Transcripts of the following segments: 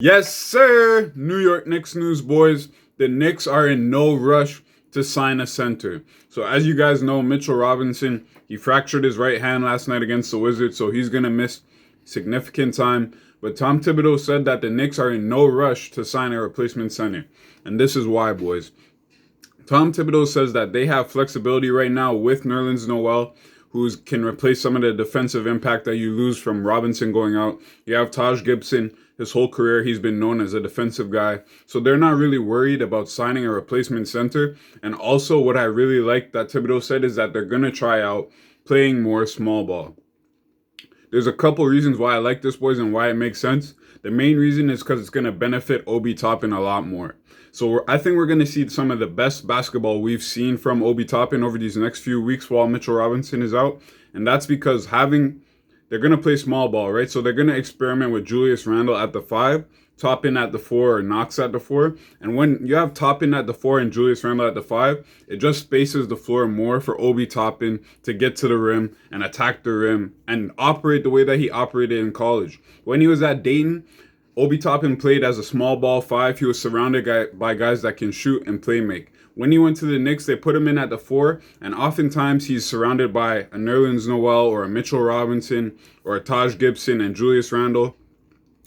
Yes, sir! New York Knicks news, boys. The Knicks are in no rush to sign a center. So as you guys know, Mitchell Robinson, he fractured his right hand last night against the Wizards, so he's going to miss significant time. But Tom Thibodeau said that the Knicks are in no rush to sign a replacement center. And this is why, boys. Tom Thibodeau says that they have flexibility right now with Nerlens Noel, who can replace some of the defensive impact that you lose from Robinson going out. You have Taj Gibson. His whole career, he's been known as a defensive guy. So they're not really worried about signing a replacement center. And also what I really like that Thibodeau said is that they're going to try out playing more small ball. There's a couple reasons why I like this, boys, and why it makes sense. The main reason is because it's going to benefit Obi Toppin a lot more. So I think we're going to see some of the best basketball we've seen from Obi Toppin over these next few weeks while Mitchell Robinson is out. And that's because they're going to play small ball, right? So they're going to experiment with Julius Randle at the 5, Toppin at the 4, or Knox at the 4. And when you have Toppin at the 4 and Julius Randle at the 5, it just spaces the floor more for Obi Toppin to get to the rim and attack the rim and operate the way that he operated in college. When he was at Dayton, Obi Toppin played as a small ball 5. He was surrounded by guys that can shoot and play make. When he went to the Knicks, they put him in at the 4, and oftentimes he's surrounded by a Nerlens Noel or a Mitchell Robinson or a Taj Gibson and Julius Randle.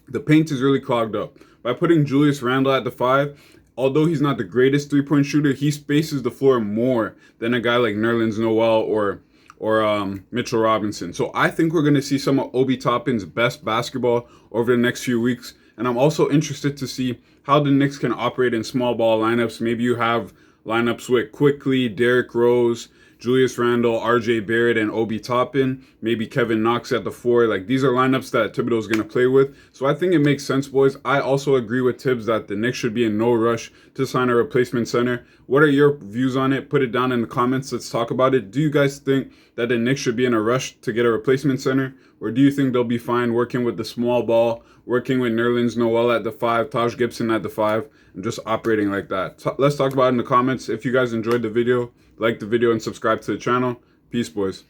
The paint is really clogged up. By putting Julius Randle at the 5, although he's not the greatest three-point shooter, he spaces the floor more than a guy like Nerlens Noel or Mitchell Robinson. So I think we're going to see some of Obi Toppin's best basketball over the next few weeks. And I'm also interested to see how the Knicks can operate in small ball lineups. Maybe you have lineups with Quickly, Derrick Rose, Julius Randle, RJ Barrett, and Obi Toppin. Maybe Kevin Knox at the 4. Like, these are lineups that Thibodeau is going to play with. So I think it makes sense, boys. I also agree with Tibbs that the Knicks should be in no rush to sign a replacement center. What are your views on it? Put it down in the comments. Let's talk about it. Do you guys think that the Knicks should be in a rush to get a replacement center? Or do you think they'll be fine working with the small ball, working with Nerlens Noel at the 5, Taj Gibson at the 5, and just operating like that? Let's talk about it in the comments. If you guys enjoyed the video, like the video and subscribe to the channel. Peace, boys.